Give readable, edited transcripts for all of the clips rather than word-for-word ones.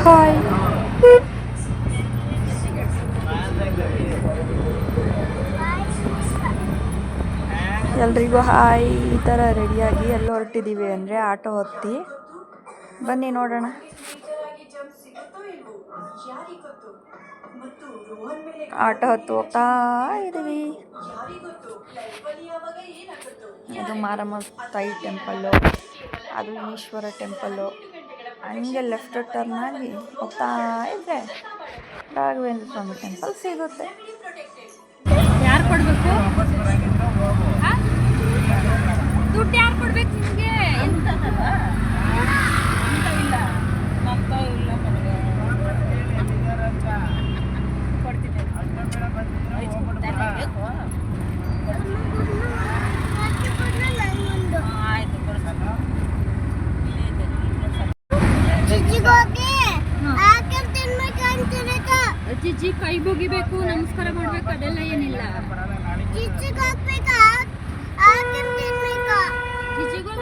Hi ಎಲ್ರಿಗೂ hi. ಈ ಥರ ರೆಡಿಯಾಗಿ ಎಲ್ಲೋ ಹೊರಟಿದ್ದೀವಿ ಅಂದರೆ ಆಟೋ ಹತ್ತಿ ಬನ್ನಿ ನೋಡೋಣ. ಆಟೋ ಹತ್ತು ಹೋಗ್ತಾ ಇದ್ದೀವಿ. ಅದು ಮಾರಮ್ಮ ತಾಯಿ ಟೆಂಪಲ್ಲು, ಅದು ಈಶ್ವರ ಟೆಂಪಲ್ಲು. ಹಂಗೆ ಲೆಫ್ಟ್ ಟರ್ನ್ ಆಗಿ ಹೋಗ್ತಾ ಇದ್ದರೆ ರಾಘವೇಂದ್ರ ಸ್ವಾಮಿ ಟೆಂಪಲ್ ಸಿಗುತ್ತೆ. ಯಾರು ಕೊಡಬೇಕು? ದುಡ್ಡು ಯಾರು ಕೊಡ್ಬೇಕು ನಿಮಗೆ? ಎಂತದಲ್ಲ ಇಲ್ಲ ನಮ್ತ ಇಲ್ಲ ಕೊಡ್ತೀನಿ. ಆಯ್ತು ಜಿಜ್ಜಿ ಕೈ ಮುಗಿಬೇಕು, ನಮಸ್ಕಾರ ಮಾಡ್ಬೇಕು, ಅದೆಲ್ಲ ಏನಿಲ್ಲ. ಜಿಜ್ಜಿಗೂ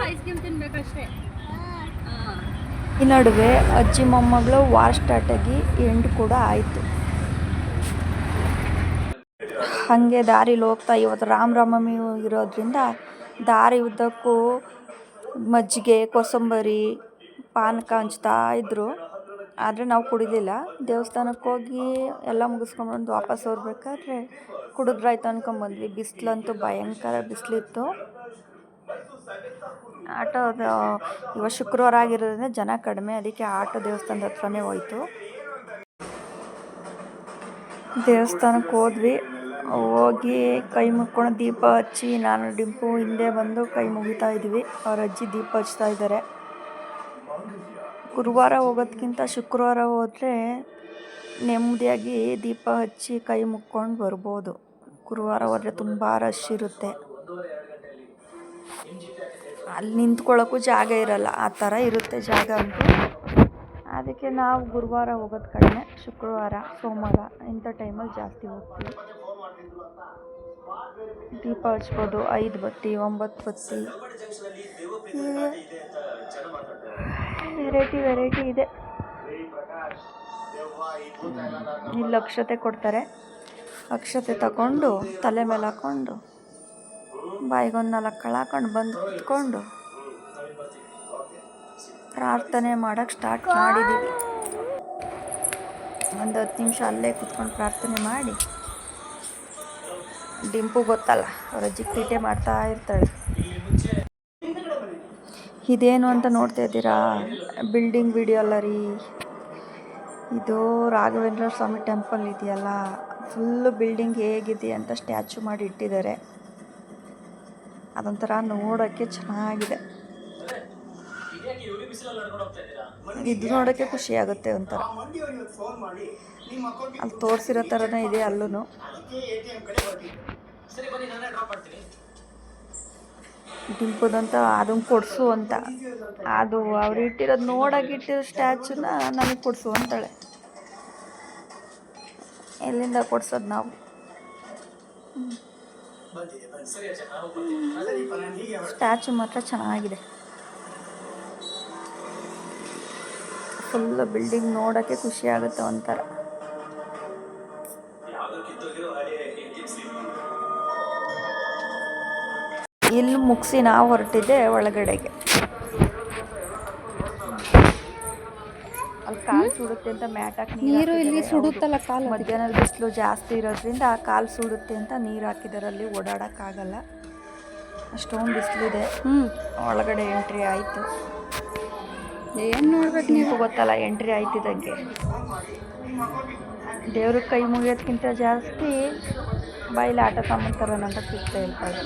ಐಸ್ ಕ್ರೀಮ್ ತಿನ್ಬೇಕಷ್ಟೇ. ಈ ನಡುವೆ ಅಜ್ಜಿ ಮೊಮ್ಮಗಳು ವಾರ್ ಸ್ಟಾರ್ಟ್ ಆಗಿ ಎಂಡ್ ಕೂಡ ಆಯಿತು. ಹಾಗೆ ದಾರಿಲಿ ಹೋಗ್ತಾ, ಇವತ್ತು ರಾಮನವಮಿ ಇರೋದ್ರಿಂದ ದಾರಿ ಉದ್ದಕ್ಕೂ ಮಜ್ಜಿಗೆ, ಕೋಸಂಬರಿ, ಪಾನಕ ಹಂಚ್ತಾ ಇದ್ದರು. ಆದರೆ ನಾವು ಕುಡಿಲಿಲ್ಲ. ದೇವಸ್ಥಾನಕ್ಕೆ ಹೋಗಿ ಎಲ್ಲ ಮುಗಿಸ್ಕೊಂಡ್ಬಂದು ವಾಪಸ್ ಹೋಗ್ಬೇಕಾದ್ರೆ ಕುಡಿದ್ರಾಯ್ತು ಅಂದ್ಕೊಂಬಂದ್ವಿ. ಬಿಸಿಲಂತೂ ಭಯಂಕರ ಬಿಸಿಲಿತ್ತು. ಆಟೋ ಇವತ್ತು ಶುಕ್ರವಾರ ಆಗಿರೋದ್ರಿಂದ ಜನ ಕಡಿಮೆ, ಅದಕ್ಕೆ ಆಟೋ ದೇವಸ್ಥಾನದ ಹತ್ರನೇ ಹೋಯ್ತು. ದೇವಸ್ಥಾನಕ್ಕೆ ಹೋದ್ವಿ. ಹೋಗಿ ಕೈ ಮುಕ್ಕೊಂಡು ದೀಪ ಹಚ್ಚಿ, ನಾನು ಡಿಂಪು ಹಿಂದೆ ಬಂದು ಕೈ ಮುಗಿತಾ ಇದ್ವಿ. ಅವ್ರ ಅಜ್ಜಿ ದೀಪ ಹಚ್ತಾ ಇದ್ದಾರೆ. ಗುರುವಾರ ಹೋಗೋದಕ್ಕಿಂತ ಶುಕ್ರವಾರ ಹೋದರೆ ನೆಮ್ಮದಿಯಾಗಿ ದೀಪ ಹಚ್ಚಿ ಕೈ ಮುಕ್ಕೊಂಡು ಬರ್ಬೋದು. ಗುರುವಾರ ಹೋದರೆ ತುಂಬ ರಶ್ ಇರುತ್ತೆ, ಅಲ್ಲಿ ನಿಂತ್ಕೊಳ್ಳೋಕ್ಕೂ ಜಾಗ ಇರಲ್ಲ, ಆ ಥರ ಇರುತ್ತೆ ಜಾಗ ಅಂತೂ. ಅದಕ್ಕೆ ನಾವು ಗುರುವಾರ ಹೋಗೋದು ಕಡಿಮೆ, ಶುಕ್ರವಾರ, ಸೋಮವಾರ ಇಂಥ ಟೈಮಲ್ಲಿ ಜಾಸ್ತಿ ಹೋಗ್ತೀವಿ. ದೀಪ ಹಚ್ಬೋದು, 5 ಬತ್ತಿ, 9 ಬತ್ತಿ, ವೆರೈಟಿ ಇದೆ. ಇಲ್ಲಿ ಅಕ್ಷತೆ ಕೊಡ್ತಾರೆ. ಅಕ್ಷತೆ ತಗೊಂಡು ತಲೆ ಮೇಲೆ ಹಾಕ್ಕೊಂಡು ಬಾಯಿಗೊಂದು 4 ಕಳ ಹಾಕೊಂಡು ಬಂದು ಕುತ್ಕೊಂಡು ಪ್ರಾರ್ಥನೆ ಮಾಡೋಕ್ಕೆ ಸ್ಟಾರ್ಟ್ ಮಾಡಿದ್ದೀವಿ. ಒಂದು 10 ನಿಮಿಷ ಅಲ್ಲೇ ಕುತ್ಕೊಂಡು ಪ್ರಾರ್ಥನೆ ಮಾಡಿ, ಡಿಂಪು ಗೊತ್ತಲ್ಲ, ಅವ್ರ ಅಜ್ಜಿಗೆ ತೀಟೆ ಮಾಡ್ತಾ ಇರ್ತಾಳೆ. ಇದೇನು ಅಂತ ನೋಡ್ತಾ ಇದ್ದೀರಾ? ಬಿಲ್ಡಿಂಗ್ ವಿಡಿಯೋ ಅಲ್ಲ ರೀ, ಇದು ರಾಘವೇಂದ್ರ ಸ್ವಾಮಿ ಟೆಂಪಲ್ ಇದೆಯಲ್ಲ, ಫುಲ್ಲು ಬಿಲ್ಡಿಂಗ್ ಹೇಗಿದೆ ಅಂತ ಸ್ಟ್ಯಾಚು ಮಾಡಿ ಇಟ್ಟಿದ್ದಾರೆ. ಅದೊಂಥರ ನೋಡೋಕ್ಕೆ ಚೆನ್ನಾಗಿದೆ. ಇದು ನೋಡೋಕ್ಕೆ ಖುಷಿ ಆಗುತ್ತೆ ಒಂಥರ. ಅಲ್ಲಿ ತೋರಿಸಿರೋ ಥರನೇ ಇದೆ ಅಲ್ಲೂ. ಡಿಂಪುದಂತ ಅದನ್ನು ಕೊಡಿಸು ಅಂತ, ಅದು ಅವ್ರು ಇಟ್ಟಿರೋದು ನೋಡೋಕೆ ಇಟ್ಟಿರೋ ಸ್ಟ್ಯಾಚುನ ನಮಗೆ ಕೊಡಿಸು ಅಂತಾಳೆ. ಎಲ್ಲಿಂದ ಕೊಡ್ಸೋದು ನಾವು? ಸ್ಟ್ಯಾಚು ಮಾತ್ರ ಚೆನ್ನಾಗಿದೆ. ಫುಲ್ಲು ಬಿಲ್ಡಿಂಗ್ ನೋಡೋಕ್ಕೆ ಖುಷಿ ಆಗುತ್ತೆ ಒಂಥರ. ಇಲ್ಲಿ ಮುಗಿಸಿ ನಾವು ಹೊರಟಿದ್ದೆ ಒಳಗಡೆಗೆ. ಅಲ್ಲಿ ಕಾಲು ಸುಡುತ್ತೆ ಅಂತ ಮ್ಯಾಟ್ ಹಾಕಿ ನೀರು ಇಲ್ಲಿ ಸುಡುತ್ತಲ್ಲ ಕಾಲು. ಮಧ್ಯಾಹ್ನದ ಬಿಸಿಲು ಜಾಸ್ತಿ ಇರೋದ್ರಿಂದ ಕಾಲು ಸುಡುತ್ತೆ ಅಂತ ನೀರು ಹಾಕಿದ್ದಾರೆ. ಅಲ್ಲಿ ಓಡಾಡೋಕ್ಕಾಗಲ್ಲ, ಅಷ್ಟೊಂದು ಬಿಸಿಲಿದೆ. ಒಳಗಡೆ ಎಂಟ್ರಿ ಆಯಿತು. ಏನು ನೋಡ್ಬೇಕು ನೀವು ಗೊತ್ತಲ್ಲ, ಎಂಟ್ರಿ ಆಯ್ತಿದ್ದಂಗೆ ದೇವ್ರಿಗೆ ಕೈ ಮುಗಿಯೋದಕ್ಕಿಂತ ಜಾಸ್ತಿ ಬಾಯಿಲಿ ಆಟ ತಗೊಂತಾರೆ ಅಂತ ಕೂಗ್ತಾ ಹೇಳ್ತಾರೆ.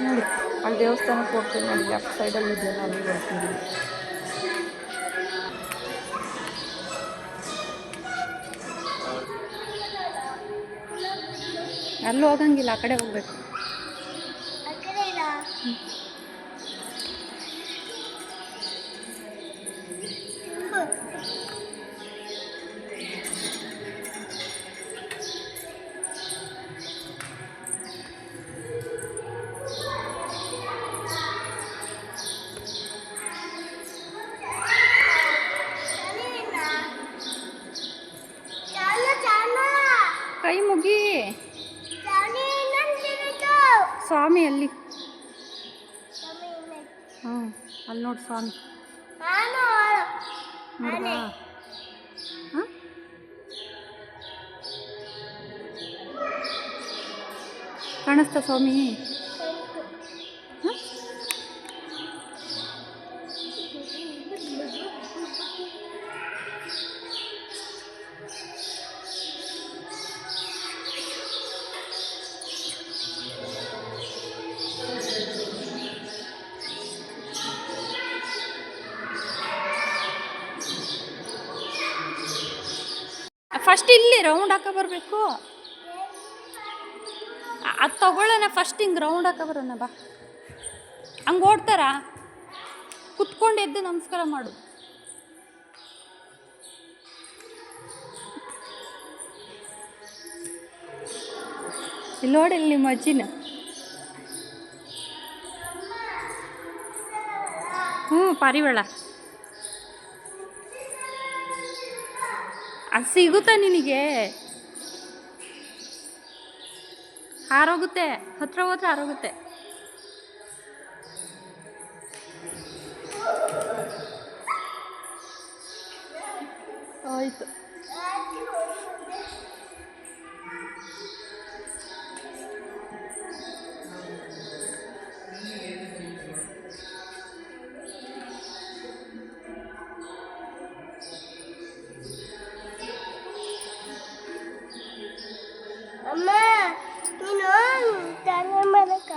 ನೋಡಿ, ಅಲ್ಲಿ ದೇವಸ್ಥಾನಕ್ಕೆ ಹೋಗ್ತೀವಿ ನೋಡಿ, ಲೆಫ್ಟ್ ಸೈಡಲ್ಲಿ ಇದೆಯಲ್ಲ, ಅಲ್ಲಿ ಹೋಗ್ತೀವಿ. ಅಲ್ಲಿ ಹೋಗಂಗಿಲ್ಲ, ಆ ಕಡೆ ಹೋಗ್ಬೇಕು. ಅಲ್ಲಿ ನೋಡಿ ಸ್ವಾಮಿ ನೋಡ್ದಾ? ಹಾಂ ಕಾಣಿಸ್ತಾ ಸ್ವಾಮಿ? ಫಸ್ಟ್ ಇಲ್ಲಿ ರೌಂಡ್ ಹಾಕ ಬರಬೇಕು. ಅದು ತಗೊಳ್ಳೋಣ ಫಸ್ಟ್, ಹಿಂಗೆ ರೌಂಡ್ ಹಾಕ ಬರೋಣ ಬಾ. ಹಂಗೆ ಓಡ್ತಾರಾ? ಕುತ್ಕೊಂಡು ಎದ್ದು ನಮಸ್ಕಾರ ಮಾಡು. ಇಲ್ಲಿ ನೋಡಿ, ಇಲ್ಲಿ ನಿಮ್ಮ ಅಜ್ಜಿನ. ಪಾರಿವಾಳ ಅದು ಸಿಗುತ್ತಾ ನಿನಗೆ? ಹಾರೋಗುತ್ತೆ, ಹತ್ರ ಹೋದ್ರೆ ಹಾರೋಗುತ್ತೆ. ಆಯ್ತು. ಅಮ್ಮ ನೀನು ತಾನೇ ಮಾಡಕ್ಕ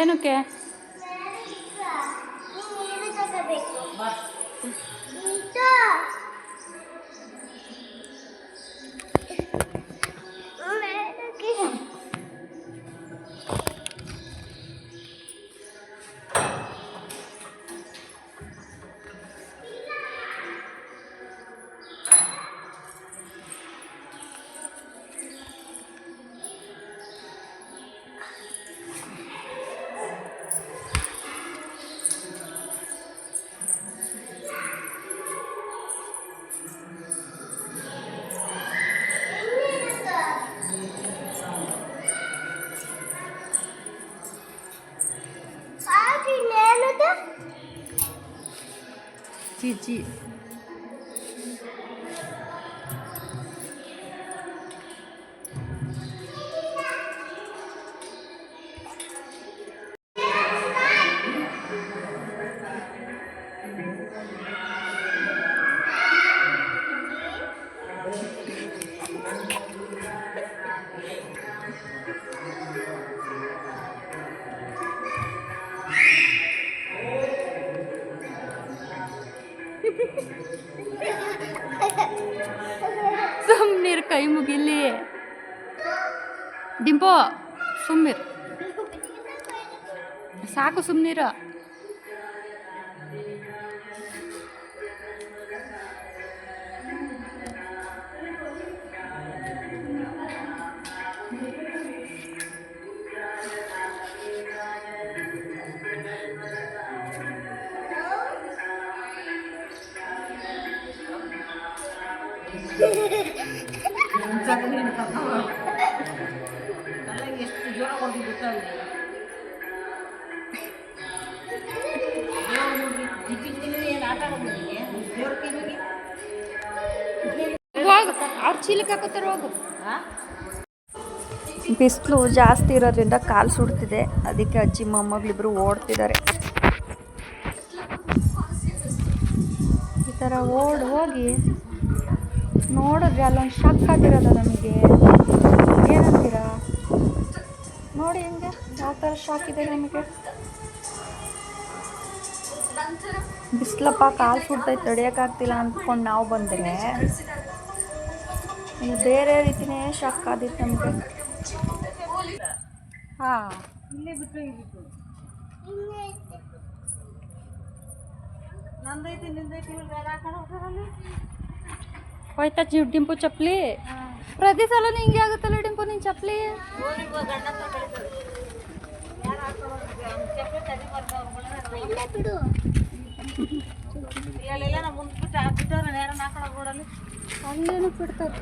ಏನಕ್ಕೆ? ನೀರು ತಗೋಬೇಕು. ಜಿಜಿ ಸುಮ್ಮನಿರು, ಕೈ ಮುಗಿಲಿ. ಡಿಂಪೋ ಸುಮ್ಮನಿರು, ಸಾಕು ಸುಮ್ಮನಿರು. ಎಷ್ಟು ಜೋರ ಹೊಡೆದು ಗೊತ್ತಾಗ ಏನು ಆಟ ಆಡೋದಿಗೆ ದೇವ್ರ ಕೈ ಹೋಗಿ ಹೋಗು, ಅವ್ರು ಚೀಲಕ್ಕೆ ಹಾಕೋತಾರೆ, ಹೋಗು. ಬಿಸಿಲು ಜಾಸ್ತಿ ಇರೋದ್ರಿಂದ ಕಾಲು ಸುಡ್ತಿದೆ, ಅದಕ್ಕೆ ಅಜ್ಜಿ ಮೊಮ್ಮಗಳಿಬ್ರು ಓಡ್ತಿದ್ದಾರೆ. ಈ ಥರ ಹೋಗಿ ನೋಡಿದ್ರೆ ಅಲ್ಲೊಂದು ಶಾಕ್ ಆಗಿರೋದ ನಮಗೆ. ಏನಂತೀರಾ ನೋಡಿ, ಹೆಂಗೆ ಯಾವ ಥರ ಶಾಕ್ ಇದೆ ನಮಗೆ. ಬಿಸಿಲಪ್ಪ ಕಾಲು ಸುಡ್ತೈತೆ, ತಡೆಯೋಕ್ಕಾಗ್ತಿಲ್ಲ ಅಂದ್ಕೊಂಡು ನಾವು ಬಂದರೆ ಇದು ಬೇರೆ ರೀತಿಯೇ ಶಾಕ್ ಆದಿತ್ತು ನಮಗೆ. ಹಾಂ, ಇಲ್ಲೇ ಬಿಟ್ಟು ಹೋಗಿಬಿಟ್ಟು ನಂದೈತಿ ನಿಂದೈತಿ ಇವ್ರು ಹಾಕೊಂಡು ಹೋಗ್ತಾರಲ್ಲಿ. ಹೋಯ್ತಾ ಡಿಂಪು ಚಪ್ಪಲಿ? ಪ್ರತಿ ಸಲ ಹಿಂಗೆ ಆಗುತ್ತಲ್ಲ ಡಿಂಪು ನಿಂಗೆ. ಚಪ್ಪಲಿ ಇಲ್ಲ ಬಿಡು. ಇಲ್ಲೆಲ್ಲ ನಾ ಮುಂದೆ ಬಿಟ್ಟು ಹಾಕ್ಬಿಟ್ಟವ್ರೆ ಯಾರನ್ನ ಹಾಕೊಳ್ಳೋ ರೋಡಲ್ಲಿ. ಅಲ್ಲೇನು ಬಿಡ್ತಾರೆ.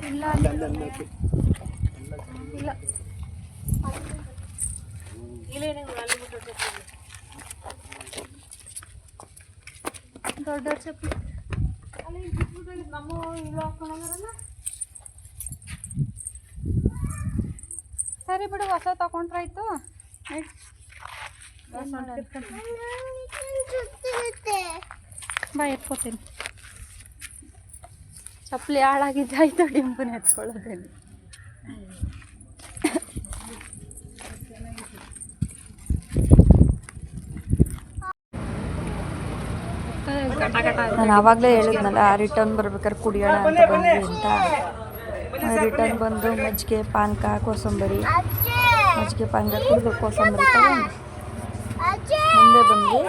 ಇಲ್ಲ ಇಲ್ಲ ಇಲ್ಲೇನೇ ಅಲ್ಲಿ ಬಿಟ್ಟು ದೊಡ್ಡ ಚಪ್ಪಲಿ ಅಲ್ಲಿ ಬಿಟ್ಬಿಟ್ಟು ನಮ್ಮ ಇಲ್ಲಿ ಹಾಕೊಳ್ಳೋದ್ರಲ್ಲ. ಸರಿ ಬಿಡು, ಹೊಸ ತಗೊಂಡ್ರಾಯ್ತು. ಸುತ್ತಿರುತ್ತೆ. ಬಾ ಎತ್ಕೋತೀನಿ. ಚಪ್ಪಲಿ ಹಾಳಾಗಿದ್ದಾಯ್ತು, ಡಿಂಪನ್ ಎತ್ಕೊಳ್ಳೋದೇನು. ನಾನು ಆವಾಗಲೇ ಹೇಳಿದ್ನಲ್ಲ ರಿಟರ್ನ್ ಬರ್ಬೇಕಾದ್ರೆ ಕುಡಿಯೋಣ ಅಂತ ಬಂದ್ವಿ ಅಂತ. ರಿಟರ್ನ್ ಬಂದು ಮಜ್ಜಿಗೆ ಪಾನಕ ಕೋಸಂಬರಿ, ಅಜ್ಜಿ, ಮಜ್ಜಿಗೆ ಪಾನಕ ಕುಡಿದು ಕೋಸಂಬರಿ ತಗೊಂಡು ಅಜ್ಜಿ. ಮುಂದೆ ಬಂದ್ವಿ.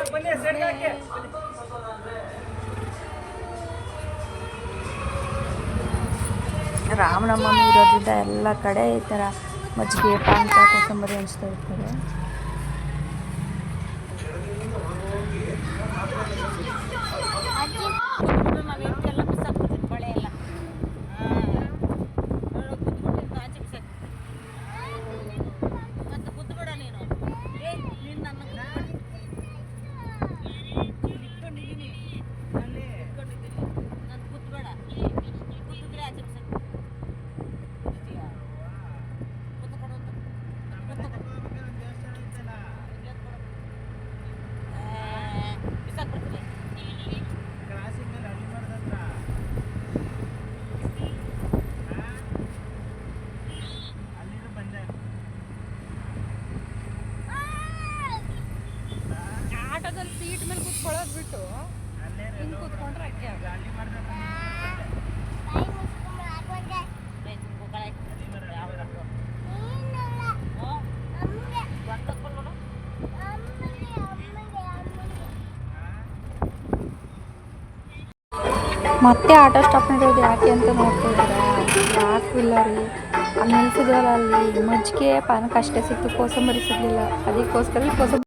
ರಾಮನವಮಿ ಇರೋದ್ರಿಂದ ಎಲ್ಲ ಕಡೆ ಈ ಥರ ಮಜ್ಜಿಗೆ ಪಾನಕ ಕೋಸಂಬರಿ ಹಂಚ್ತಾ ಇರ್ತಾರೆ. ನಾನು ಎಲ್ಲ ಬಿಸಾಕ್ಬಿಡ್ತೀನಿ ಬಳೆ ಎಲ್ಲ. ಆಚೆ ಬಿಸಾಕಿ ಮತ್ತೆ ಕುದ್ಬೇಡ ನೀನು. ನೀನು ನನ್ನ ಇಟ್ಕೊಂಡಿದ್ದೀನಿ, ನಾನು ಕುದ್ಬೇಡ. ಕುತ್ತಿದ್ರೆ ಆಚೆ ಬಿಸಾಕಿ ಬಿಸಾಕ್ಬಿಡ್ತೀನಿ. ಆಟೋದಲ್ಲಿ ಸೀಟ್ ಮೇಲೆ ಕೂತ್ಕೊಳ್ಳೋದು ಬಿಟ್ಟು ಹಿಂಗೆ ಕೂತ್ಕೊಂಡ್ರೆ ಅಕ್ಕೆ ಬಾಯಿ ಮುಚ್ಕೊಂಡು ಹಾಕೊಂಡೆ. ನೀನಲ್ಲ, ಅಮ್ಮಗೆ, ಅಮ್ಮಗೆ. ಮತ್ತೆ ಆಟೋ ಸ್ಟಾಪ್ ಮಾಡಿರೋದು ಯಾಕೆ ಅಂತ ನೋಡ್ತಾ ಇದ್ದೀರಾ? ಯಾಕೂ ಇಲ್ಲ ರೀ. ಅಲ್ಲಿ ನಿಲ್ಸಿದ್ವಲ್ಲ, ಅಲ್ಲಿ ಮಜ್ಜಿಗೆ ಪಾನಕ ಅಷ್ಟೇ ಸಿಕ್ತು, ಕೋಸಂಬರಿ ಸಿಗಲಿಲ್ಲ. ಅದಕ್ಕೋಸ್ಕರ ಕೋಸಂಬರಿ